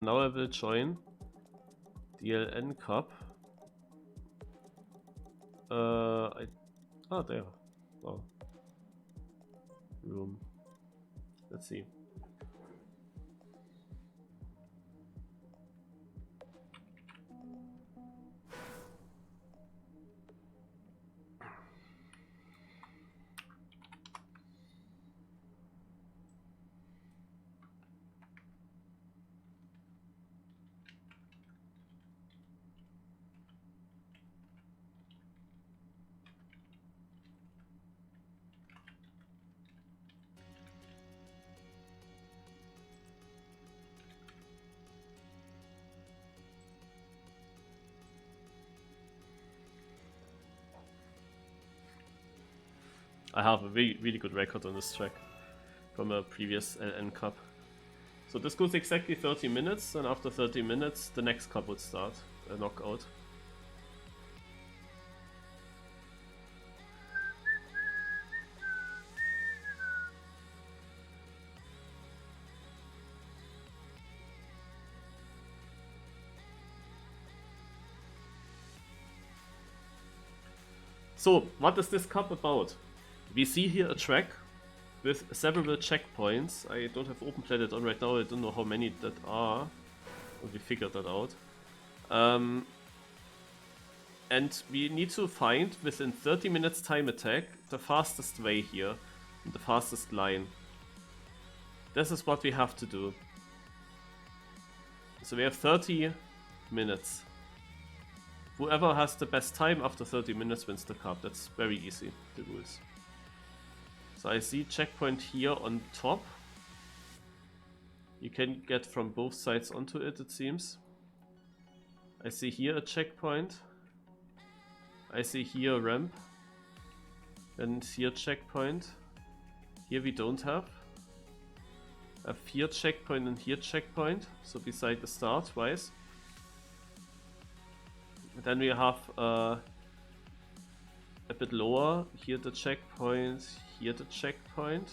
Now I will join the LN Cup. There. Wow. Room. Let's see. I have a really good record on this track from a previous LN Cup. So this goes exactly 30 minutes, and after 30 minutes the next cup would start, a knockout. So, what is this cup about? We see here a track with several checkpoints. I don't have open it on right now, I don't know how many that are. We figured that out. And we need to find, within 30 minutes time attack, the fastest way here, and the fastest line. This is what we have to do. So we have 30 minutes. Whoever has the best time after 30 minutes wins the cup. That's very easy, the rules. So I see checkpoint here on top. You can get from both sides onto it, it seems. I see here a checkpoint. I see here a ramp. And here checkpoint. Here we don't have. I have here checkpoint and here checkpoint. So beside the start, twice. And then we have a bit lower. Here the checkpoint. Here the checkpoint.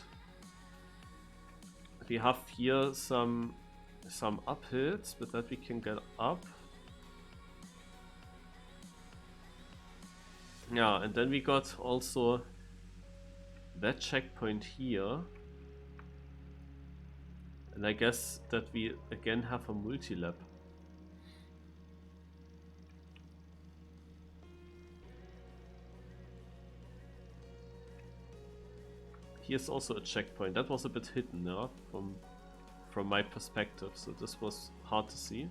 We have here some uphills, but that we can get up. Yeah, and then we got also that checkpoint here. And I guess that we again have a multi-lap. Here's also a checkpoint. That was a bit hidden, yeah, from my perspective, so this was hard to see.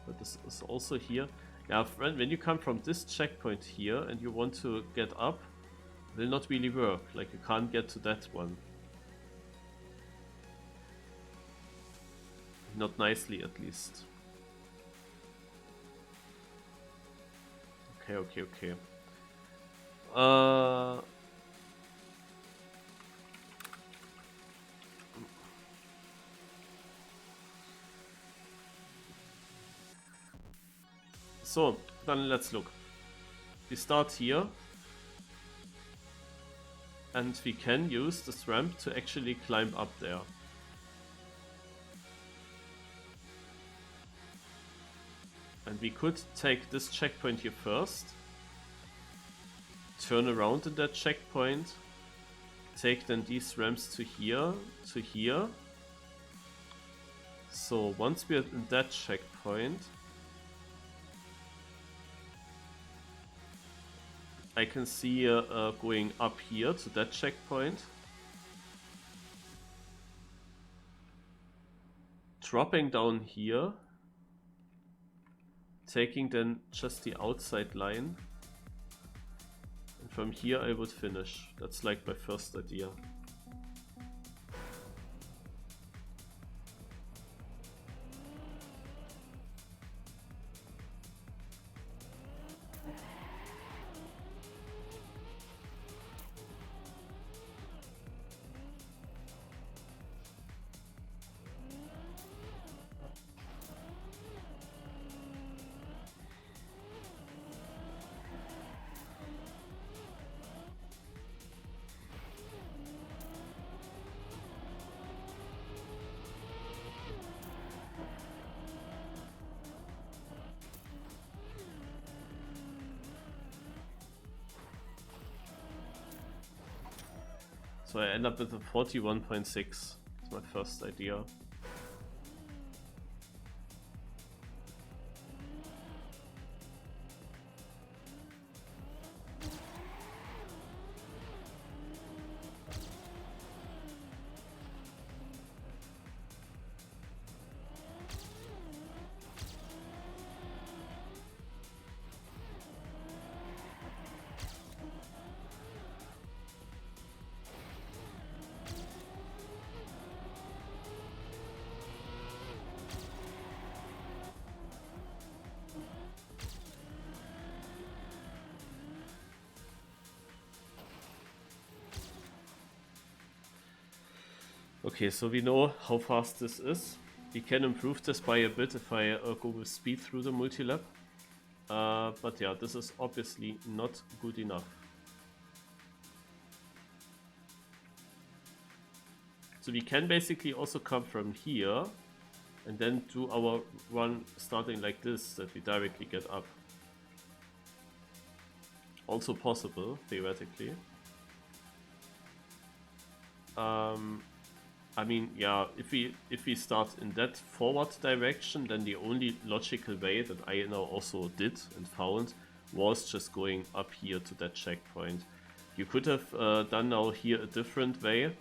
But this is also here. Yeah, when you come from this checkpoint here and you want to get up, it will not really work. Like, you can't get to that one. Not nicely, at least. Okay. So, then let's look. We start here. And we can use this ramp to actually climb up there. And we could take this checkpoint here first. Turn around in that checkpoint. Take then these ramps to here, to here. So once we are in that checkpoint, I can see going up here to that checkpoint. Dropping down here. Taking then just the outside line. And from here I would finish. That's like my first idea. So I end up with a 41.6. That's my first idea. Okay, so we know how fast this is. We can improve this by a bit if I go with speed through the multilap. But yeah, this is obviously not good enough. So we can basically also come from here and then do our run starting like this, that we directly get up. Also possible, theoretically. I mean, yeah, if we start in that forward direction, then the only logical way that I now also did and found was just going up here to that checkpoint. You could have done now here a different way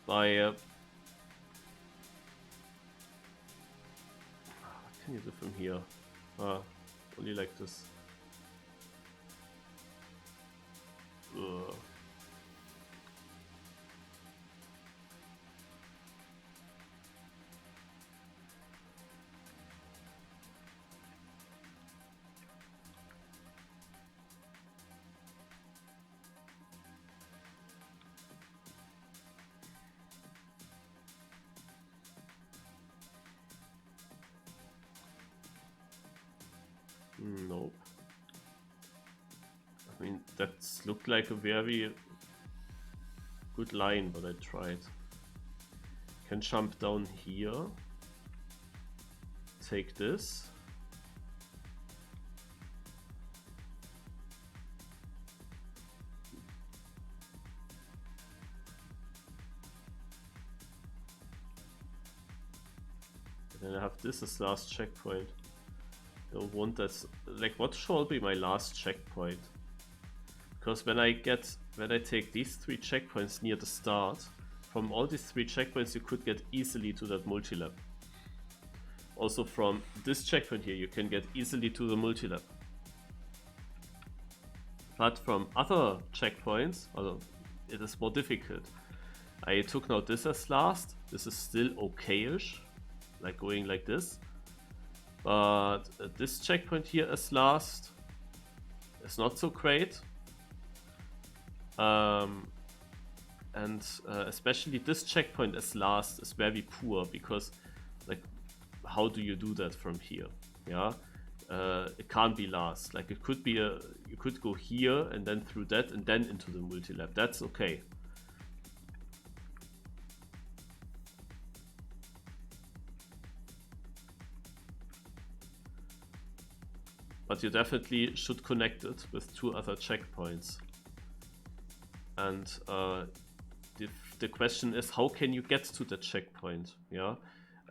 by what can you do from here? Only like this. Ugh. Nope. I mean, that looked like a very good line, but I tried. Can jump down here. Take this. And then I have this as last checkpoint. Don't want that. Like, what shall be my last checkpoint? Because when I take these 3 checkpoints near the start, from all these 3 checkpoints you could get easily to that multilap. Also from this checkpoint here you can get easily to the multilap. But from other checkpoints, it is more difficult. I took now this as last. This is still okay-ish, like going like this. But this checkpoint here as last is not so great. Especially this checkpoint as last is very poor, because like, how do you do that from here? Yeah, it can't be last. Like, it could be you could go here and then through that and then into the multilap. That's okay. But you definitely should connect it with 2 other checkpoints. And the question is, how can you get to the checkpoint? Yeah,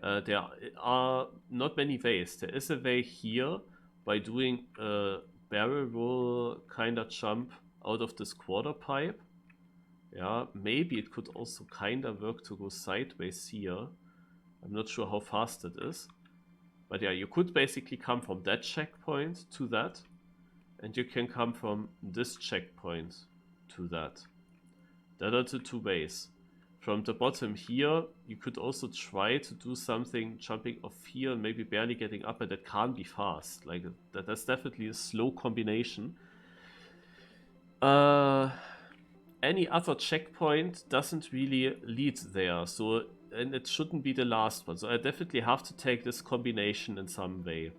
there are not many ways. There is a way here by doing a barrel roll kind of jump out of this quarter pipe. Yeah, maybe it could also kind of work to go sideways here. I'm not sure how fast it is. But yeah, you could basically come from that checkpoint to that, and you can come from this checkpoint to that. That are the 2 ways. From the bottom here, you could also try to do something jumping off here and maybe barely getting up, but that can't be fast. Like, that's definitely a slow combination. Any other checkpoint doesn't really lead there, so, and it shouldn't be the last one. So I definitely have to take this combination in some way.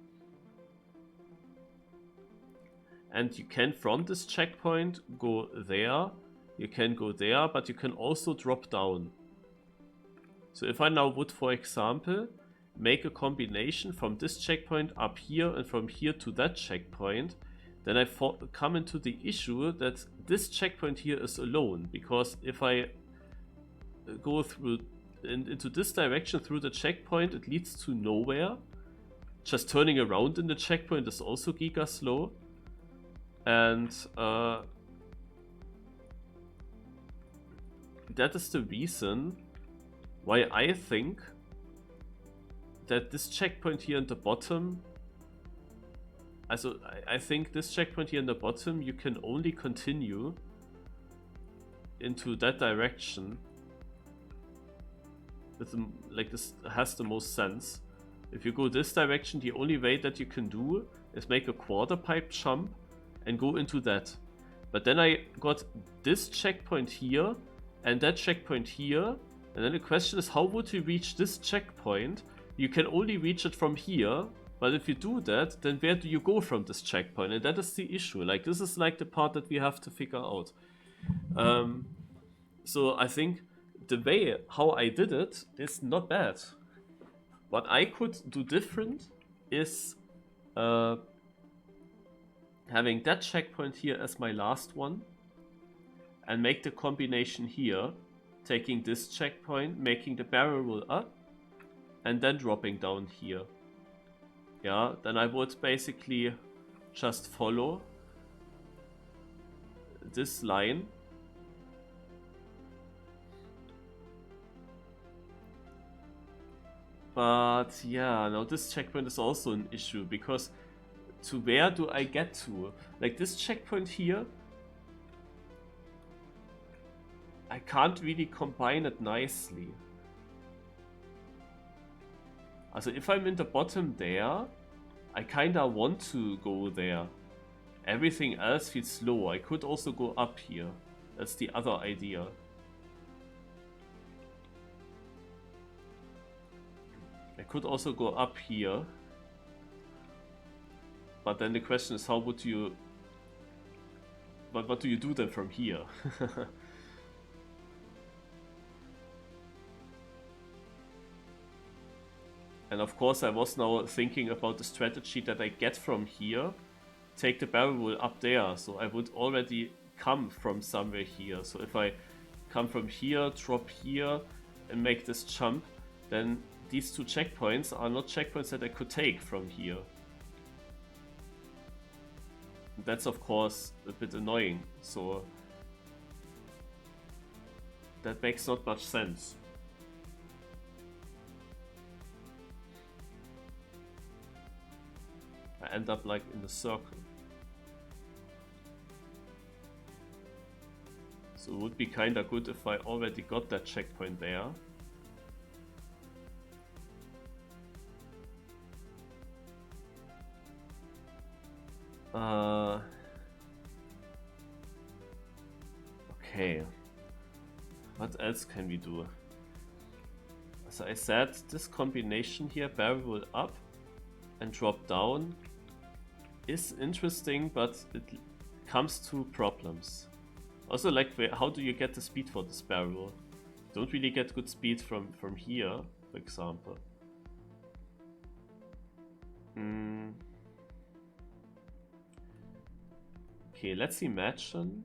And you can, from this checkpoint, go there. You can go there, but you can also drop down. So if I now would, for example, make a combination from this checkpoint up here and from here to that checkpoint, then I come into the issue that this checkpoint here is alone, because if I go through into this direction through the checkpoint, it leads to nowhere. Just turning around in the checkpoint is also giga slow. And that is the reason why I think that this checkpoint here in the bottom, I think this checkpoint here in the bottom, you can only continue into that direction. With the, like, this has the most sense. If you go this direction, the only way that you can do is make a quarter pipe jump and go into that. But then I got this checkpoint here and that checkpoint here, and then the question is, how would you reach this checkpoint? You can only reach it from here, but if you do that, then where do you go from this checkpoint? And that is the issue. Like, this is like the part that we have to figure out. So I think the way how I did it is not bad. What I could do different is having that checkpoint here as my last one and make the combination here, taking this checkpoint, making the barrel roll up and then dropping down here. Yeah, then I would basically just follow this line. But yeah, now this checkpoint is also an issue, because to where do I get to? Like, this checkpoint here, I can't really combine it nicely. Also, if I'm in the bottom there, I kinda want to go there. Everything else feels slow. I could also go up here. That's the other idea. I could also go up here. But then the question is, how would you... But what do you do then from here? And of course I was now thinking about the strategy that I get from here. Take the barrel roll up there, so I would already come from somewhere here. So if I come from here, drop here and make this jump, then these two checkpoints are not checkpoints that I could take from here. That's of course a bit annoying, so that makes not much sense. I end up like in a circle. So it would be kinda good if I already got that checkpoint there. Okay. What else can we do? So I said this combination here, barrel roll up and drop down, is interesting, but it comes to problems. Also, like, how do you get the speed for this barrel roll? You don't really get good speed from here, for example. Okay, let's imagine.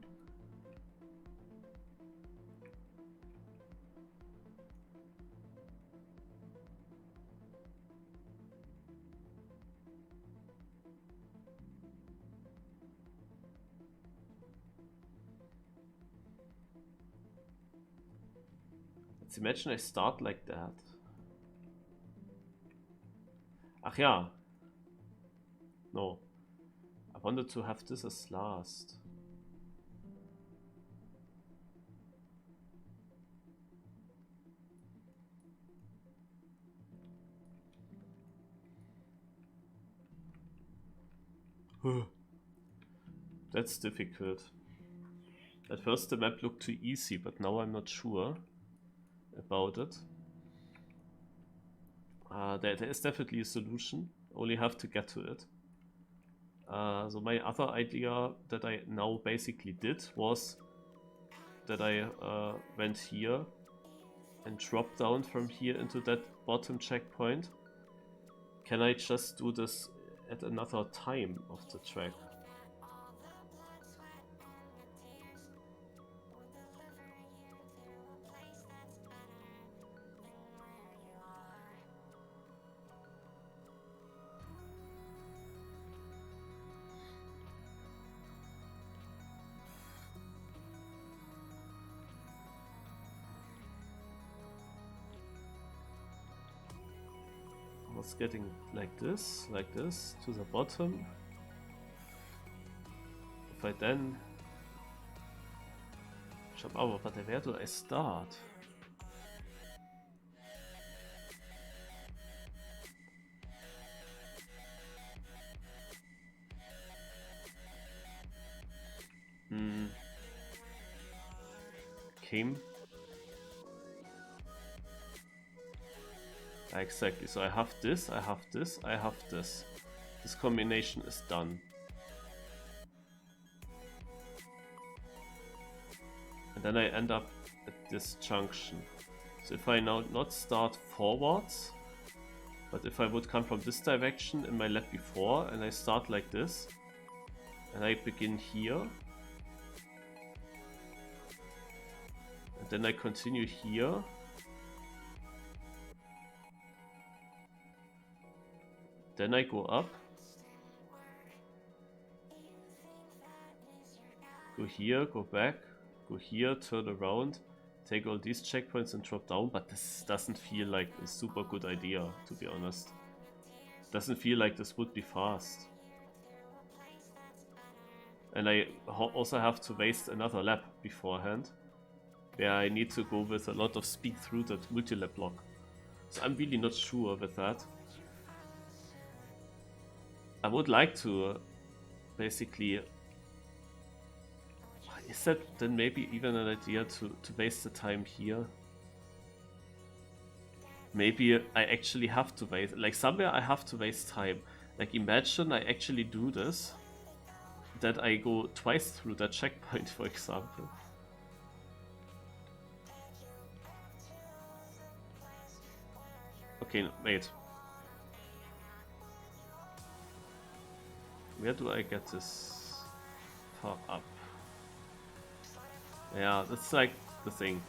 Let's imagine I start like that. Ach ja. No. I wanted to have this as last. That's difficult. At first the map looked too easy, but now I'm not sure about it. There is definitely a solution, only have to get to it. So my other idea that I now basically did was that I went here and dropped down from here into that bottom checkpoint. Can I just do this at another time of the track? was getting like this to the bottom. If I then jump over, but where do I start? Came. Exactly, so I have this, I have this, I have this. This combination is done. And then I end up at this junction. So if I now not start forwards, but if I would come from this direction in my lap before, and I start like this, and I begin here, and then I continue here, then I go up, go here, go back, go here, turn around, take all these checkpoints and drop down, but this doesn't feel like a super good idea, to be honest. Doesn't feel like this would be fast. And I also have to waste another lap beforehand, where I need to go with a lot of speed through that multi-lap block. So I'm really not sure with that. I would like to basically... Is that then maybe even an idea to waste the time here? Maybe I actually have to waste... Like somewhere I have to waste time. Like imagine I actually do this. That I go twice through that checkpoint, for example. Okay, wait. Where do I get this far up? Yeah, that's like the thing.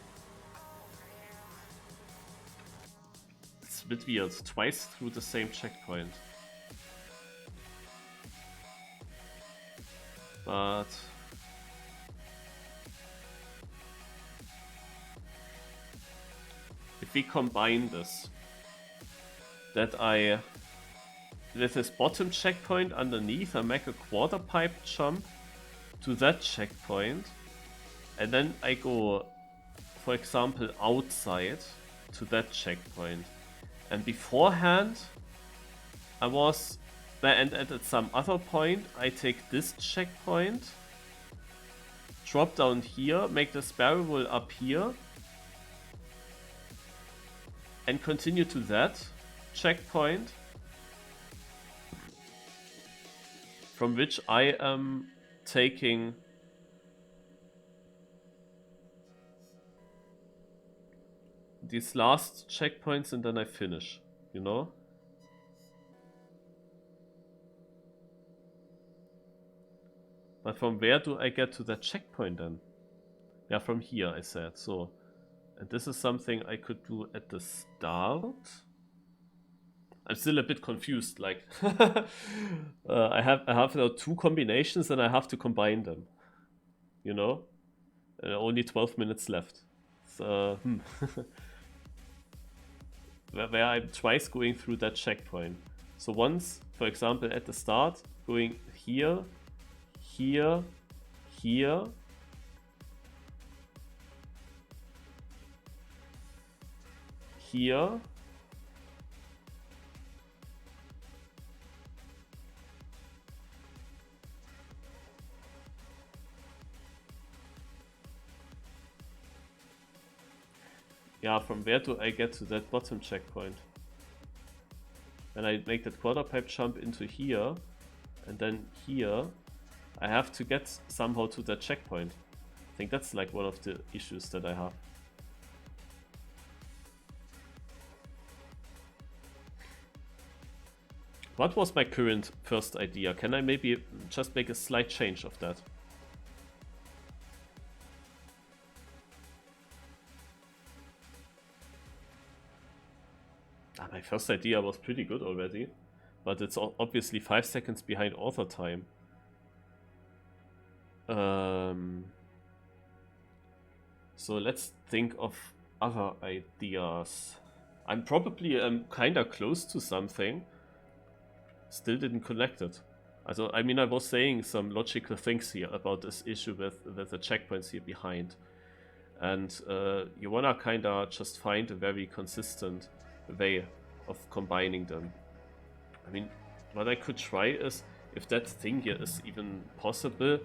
It's a bit weird, twice through the same checkpoint. But... if we combine this, that I... with this bottom checkpoint underneath, I make a quarter pipe jump to that checkpoint, and then I go, for example, outside to that checkpoint. And beforehand, I was, and at some other point, I take this checkpoint, drop down here, make the spiral up here, and continue to that checkpoint, from which I am taking these last checkpoints and then I finish, you know? But from where do I get to that checkpoint then? Yeah, from here I said, so. And this is something I could do at the start. I'm still a bit confused, like I have now two combinations and I have to combine them, you know? Only 12 minutes left. So, where I'm twice going through that checkpoint. So once, for example, at the start, going here, here, here, here, yeah, from where do I get to that bottom checkpoint? And I make that quarter pipe jump into here, and then here, I have to get somehow to that checkpoint. I think that's like one of the issues that I have. What was my current first idea? Can I maybe just make a slight change of that? My first idea was pretty good already, but it's obviously 5 seconds behind author time. So let's think of other ideas. I'm probably kinda close to something. Still didn't connect it. Also, I mean, I was saying some logical things here about this issue with the checkpoints here behind. And you wanna kinda just find a very consistent way of combining them. I mean, what I could try is, if that thing here is even possible,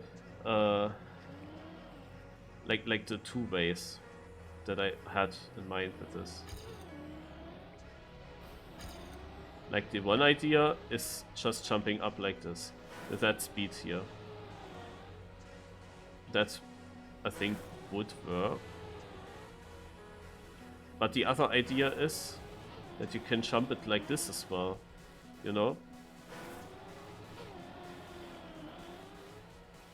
like the two ways that I had in mind with this. Like the one idea is just jumping up like this, with that speed here. That, I think, would work. But the other idea is that you can jump it like this as well, you know?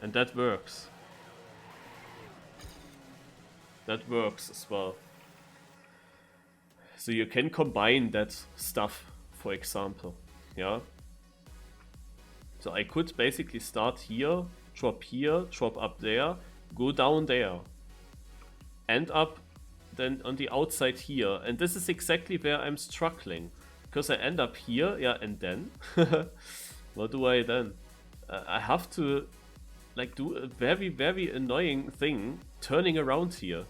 And that works. That works as well. So you can combine that stuff, for example, yeah? So I could basically start here, drop up there, go down there, end up then on the outside here. And this is exactly where I'm struggling, because I end up here, yeah, and then what do I then? I have to like do a very, very annoying thing, turning around here.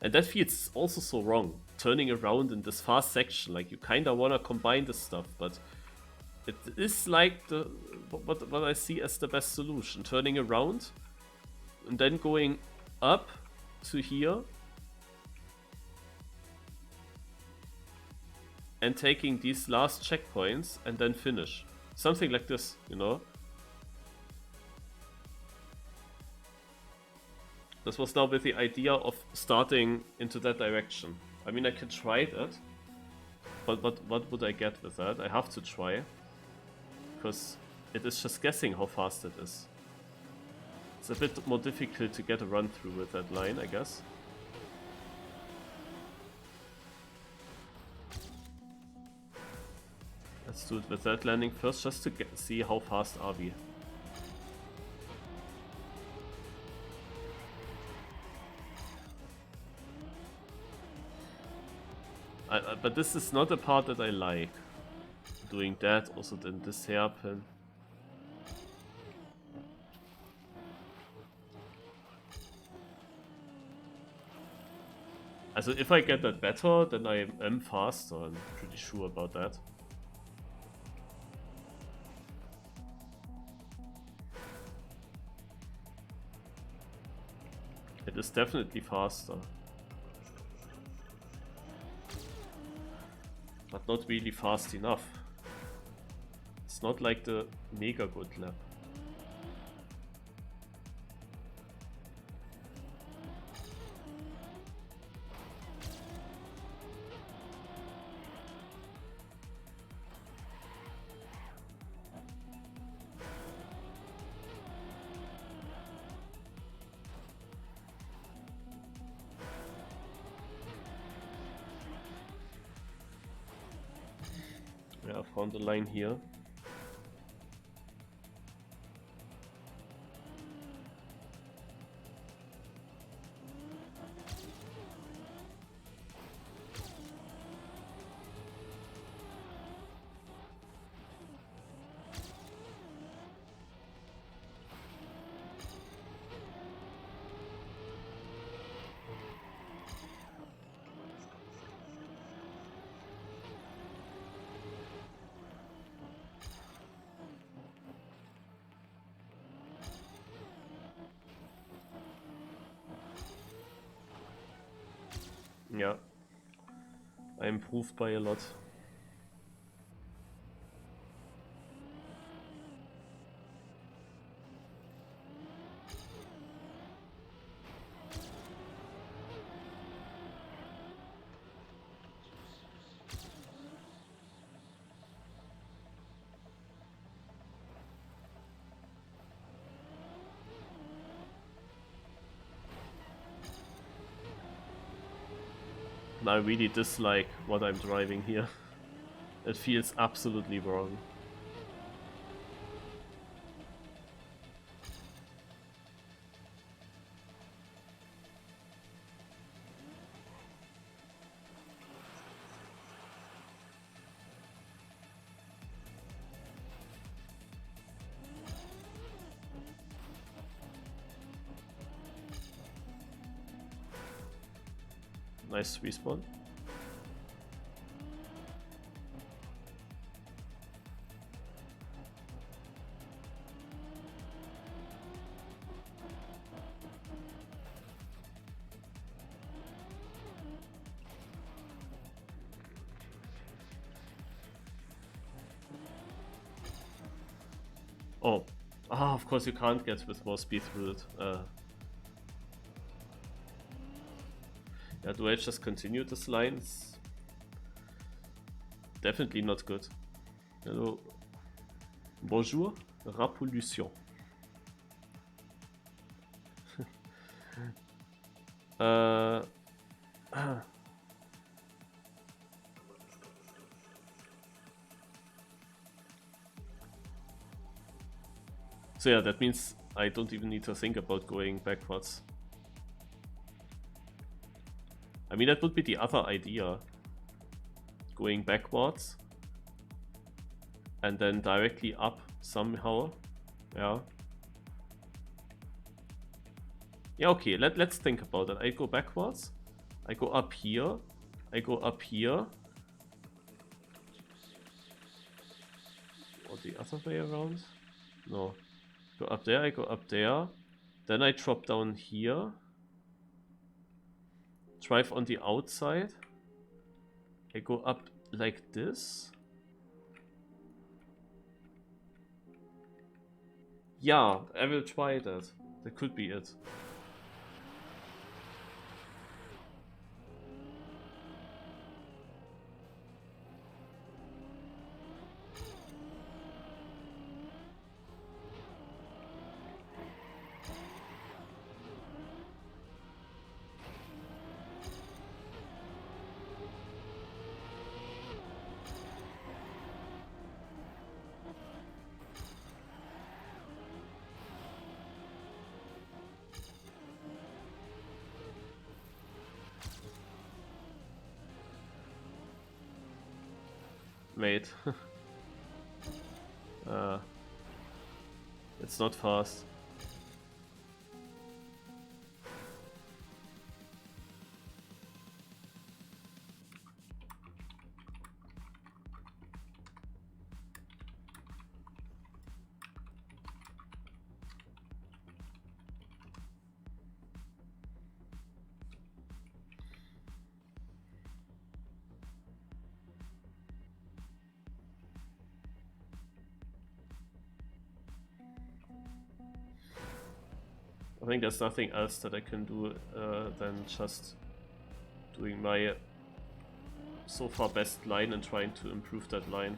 And that feels also so wrong, turning around in this fast section. Like, you kinda wanna combine this stuff, but it is like the what I see as the best solution. Turning around and then going up to here and taking these last checkpoints and then finish. Something like this, you know? This was now with the idea of starting into that direction. I mean, I can try that, but what would I get with that? I have to try, because it is just guessing how fast it is. It's a bit more difficult to get a run through with that line, I guess. Let's do it with that landing first, just to see how fast are we. But this is not a part that I like. Doing that, also then this hairpin. Also if I get that better, then I am faster, I'm pretty sure about that. It is definitely faster. But not really fast enough. It's not like the mega good lap. Yeah, I found the line here. Yeah, I improved by a lot. I really dislike what I'm driving here. It feels absolutely wrong. Nice respawn. Oh, of course you can't get with more speed through it. Yeah, do I just continue this line? It's definitely not good. Hello. Bonjour, Rapollution. So yeah, that means I don't even need to think about going backwards. I mean, that would be the other idea. Going backwards. And then directly up somehow. Yeah. Yeah, okay, let's think about it. I go backwards. I go up here. I go up here. Or the other way around? No. Go up there, I go up there. Then I drop down here. Drive on the outside. I go up like this. Yeah, I will try that. That could be it. Wait. It's not fast. I think there's nothing else that I can do than just doing my so far best line and trying to improve that line.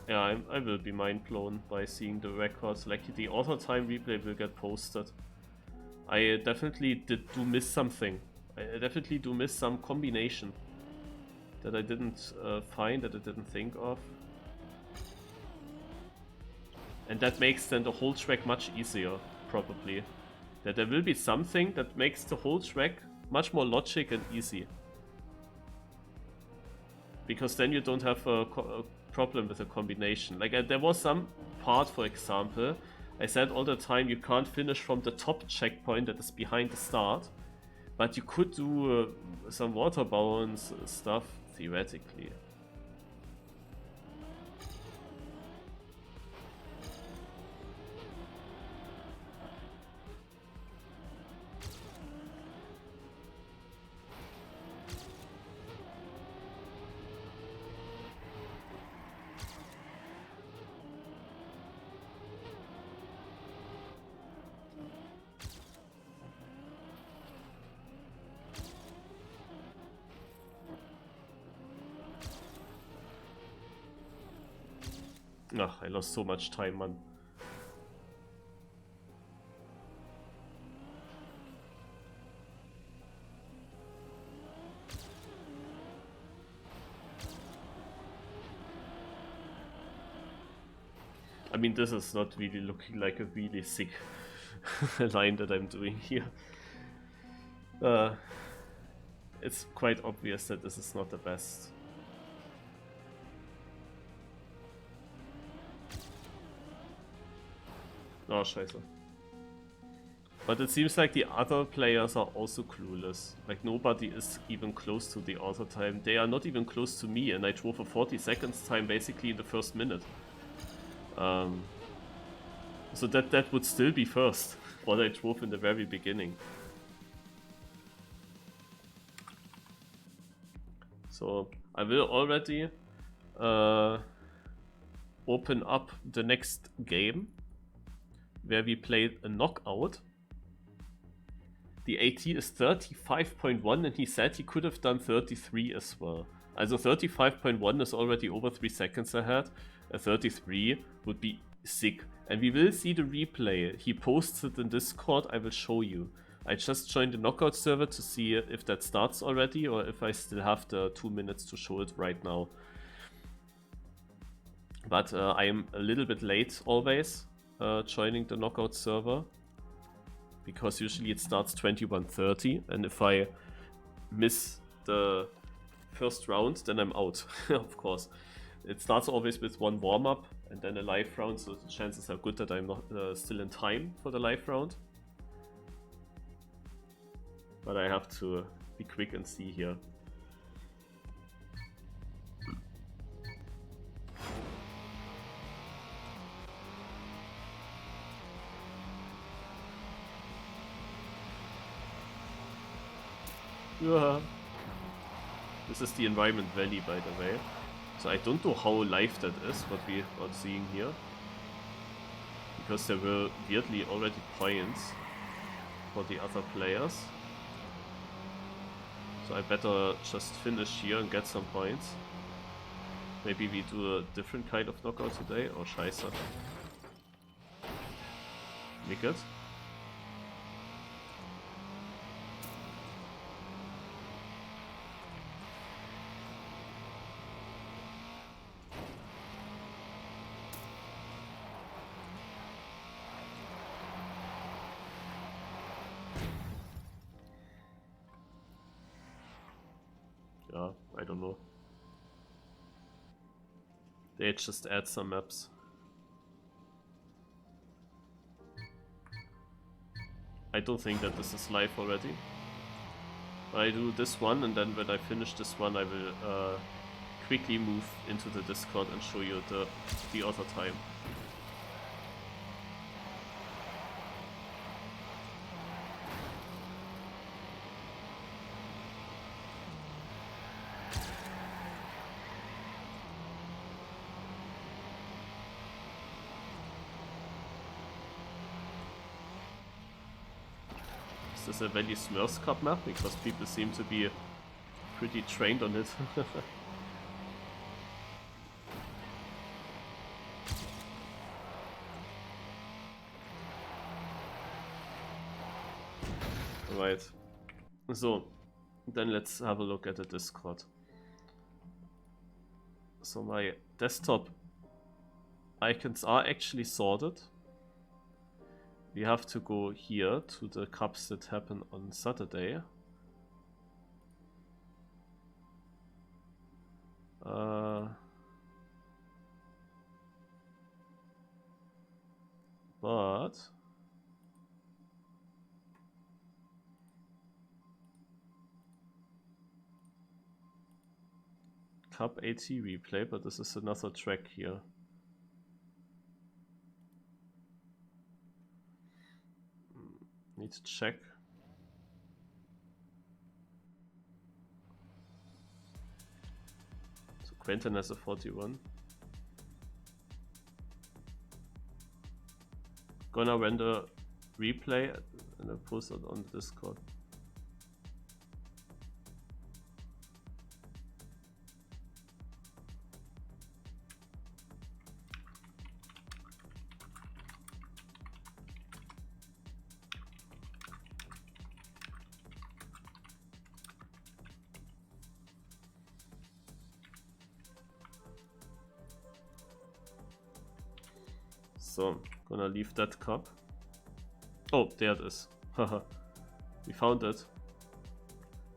Yeah, I will be mind blown by seeing the records. Like the auto time replay will get posted. I definitely do miss something. I definitely do miss some combination that I didn't find, that I didn't think of. And that makes then the whole track much easier, probably. That there will be something that makes the whole track much more logic and easy. Because then you don't have a problem with a combination. Like there was some part, for example, I said all the time you can't finish from the top checkpoint that is behind the start. But you could do some water balance stuff, theoretically. Ugh, I lost so much time, man. I mean, this is not really looking like a really sick line that I'm doing here. It's quite obvious that this is not the best. Oh, scheiße. But it seems like the other players are also clueless. Like, nobody is even close to the auto time. They are not even close to me, and I drove a 40 seconds time basically in the first minute. So that would still be first, what I drove in the very beginning. So I will already open up the next game where we played a knockout. The AT is 35.1 and he said he could have done 33 as well. Also 35.1 is already over 3 seconds ahead. A 33 would be sick. And we will see the replay. He posts it in Discord, I will show you. I just joined the knockout server to see if that starts already or if I still have the 2 minutes to show it right now. But I am a little bit late always joining the knockout server. Because usually it starts 21:30 and if I miss the first round then I'm out, of course. It starts always with one warm-up and then a live round, so the chances are good that I'm not still in time for the live round. But I have to be quick and see here. Yeah. This is the Environment Valley, by the way. So I don't know how live that is, what we are seeing here. Because there were weirdly already points for the other players. So I better just finish here and get some points. Maybe we do a different kind of knockout today. Oh, scheiße. Wicked. Yeah, I don't know. They just add some maps. I don't think that this is live already. I do this one and then when I finish this one I will quickly move into the Discord and show you the other time. Is this a Valley Smurfs Cup map? Because people seem to be pretty trained on it. Right. So, then let's have a look at the Discord. So my desktop icons are actually sorted. We have to go here to the cups that happen on Saturday. But Cup AT replay, but this is another track here. Need to check. So Quentin has a 41. Gonna render replay and I post it on the Discord. So, gonna leave that cup. Oh, there it is. Haha. We found it.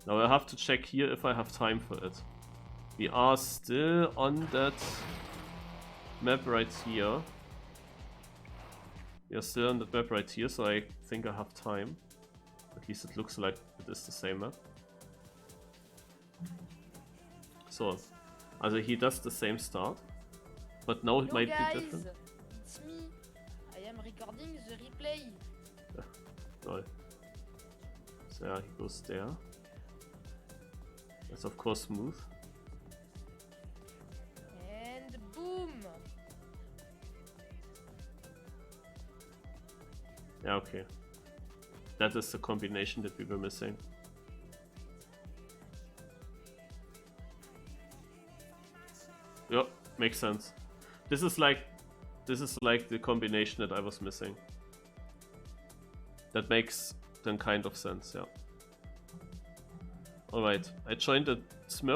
Now I have to check here if I have time for it. We are still on that map right here. We are still on that map right here, so I think I have time. At least it looks like it is the same map. So, also he does the same start, but now it Hello might guys, be different. it's me. I am recording the replay. Lol. So yeah, he goes there. That's of course smooth. And boom! Yeah, okay. That is the combination that we were missing. Yeah, makes sense. This is like the combination that I was missing. That makes then kind of sense, yeah. Alright, I joined a Smurf